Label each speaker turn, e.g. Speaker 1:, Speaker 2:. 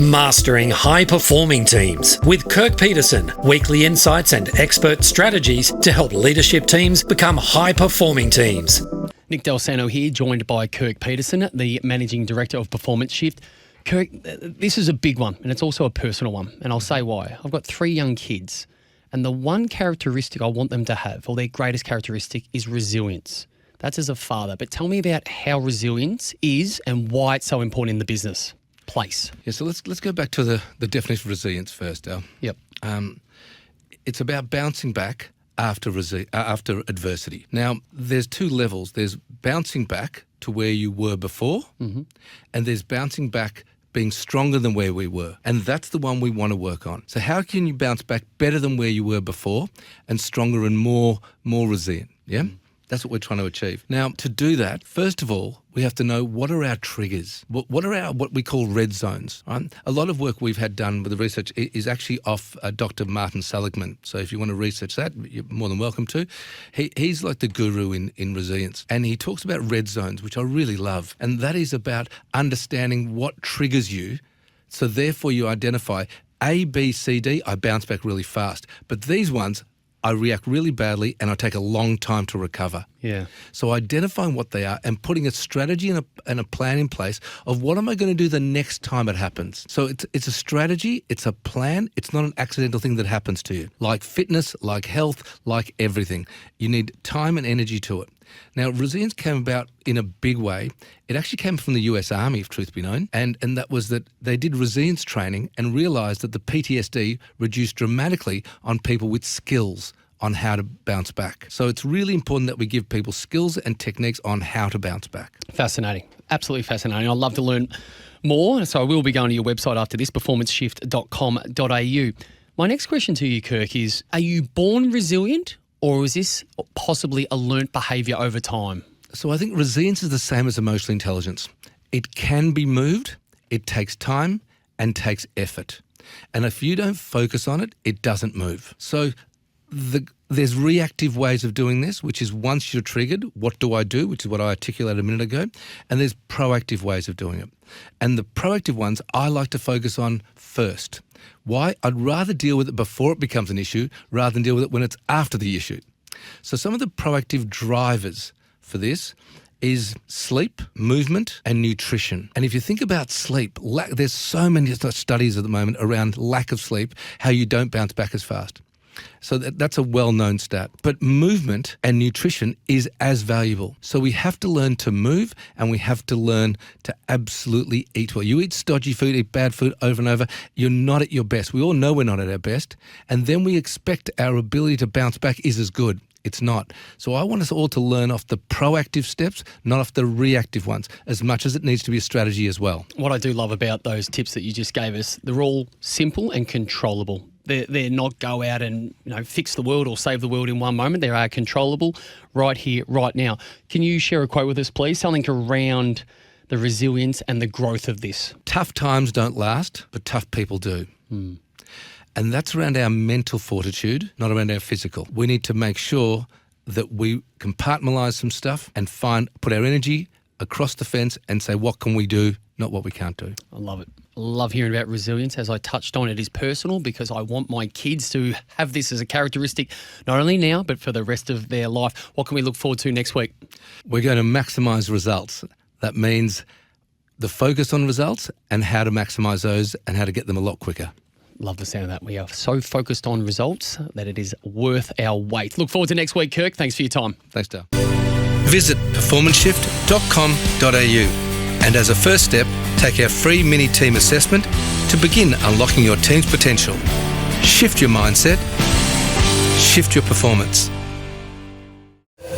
Speaker 1: Mastering high-performing teams with Kirk Peterson. Weekly insights and expert strategies to help leadership teams become high-performing teams.
Speaker 2: Nick Delsano here, joined by Kirk Peterson, the Managing Director of Performance Shift. Kirk, this is a big one, and it's also a personal one, and I'll say why. I've got 3 young kids, and the one characteristic I want them to have, or their greatest characteristic, is resilience. That's as a father. But tell me about how resilience is and why it's so important in the business place.
Speaker 3: Yeah, so let's go back to the definition of resilience first, Al.
Speaker 2: Yep.
Speaker 3: It's about bouncing back after adversity. Now, there's 2 levels. There's bouncing back to where you were before, and there's bouncing back being stronger than where we were. And that's the one we want to work on. So how can you bounce back better than where you were before and stronger and more resilient? Yeah? That's what we're trying to achieve. Now, to do that, first of all, we have to know what are our triggers? What are what we call red zones? Right? A lot of work we've had done with the research is actually off Dr. Martin Seligman. So if you want to research that, you're more than welcome to. He's like the guru in resilience. And he talks about red zones, which I really love. And that is about understanding what triggers you. So therefore you identify A, B, C, D, I bounce back really fast. But these ones, I react really badly and I take a long time to recover.
Speaker 2: Yeah.
Speaker 3: So identifying what they are and putting a strategy and a plan in place of what am I going to do the next time it happens. So it's a strategy, it's a plan, it's not an accidental thing that happens to you. Like fitness, like health, like everything. You need time and energy to it. Now, resilience came about in a big way. It actually came from the US Army, if truth be known, and that was that they did resilience training and realised that the PTSD reduced dramatically on people with skills on how to bounce back. So it's really important that we give people skills and techniques on how to bounce back.
Speaker 2: Fascinating. Absolutely fascinating. I'd love to learn more, so I will be going to your website after this, performanceshift.com.au. My next question to you, Kirk, is are you born resilient? Or is this possibly a learnt behaviour over time?
Speaker 3: So I think resilience is the same as emotional intelligence. It can be moved, it takes time and takes effort. And if you don't focus on it, it doesn't move. So there's reactive ways of doing this, which is once you're triggered, what do I do, which is what I articulated a minute ago. And there's proactive ways of doing it. And the proactive ones I like to focus on first. Why? I'd rather deal with it before it becomes an issue rather than deal with it when it's after the issue. So some of the proactive drivers for this is sleep, movement, and nutrition. And if you think about sleep, there's so many studies at the moment around lack of sleep, how you don't bounce back as fast. So that's a well-known stat. But movement and nutrition is as valuable. So we have to learn to move and we have to learn to absolutely eat well. You eat stodgy food, eat bad food over and over, you're not at your best. We all know we're not at our best. And then we expect our ability to bounce back is as good. It's not. So I want us all to learn off the proactive steps, not off the reactive ones, as much as it needs to be a strategy as well.
Speaker 2: What I do love about those tips that you just gave us, they're all simple and controllable. They're not go out and fix the world or save the world in one moment. They are controllable right here, right now. Can you share a quote with us, please? Something around the resilience and the growth of this.
Speaker 3: Tough times don't last, but tough people do. And that's around our mental fortitude, not around our physical. We need to make sure that we compartmentalise some stuff and put our energy across the fence and say, what can we do, not what we can't do.
Speaker 2: I love it. I love hearing about resilience. As I touched on, it is personal because I want my kids to have this as a characteristic, not only now, but for the rest of their life. What can we look forward to next week?
Speaker 3: We're going to maximise results. That means the focus on results and how to maximise those and how to get them a lot quicker.
Speaker 2: Love the sound of that. We are so focused on results that it is worth our wait. Look forward to next week, Kirk. Thanks for your time.
Speaker 3: Thanks, Dale. Visit performanceshift.com.au and as a first step, take our free mini team assessment to begin unlocking your team's potential. Shift your mindset, shift your performance.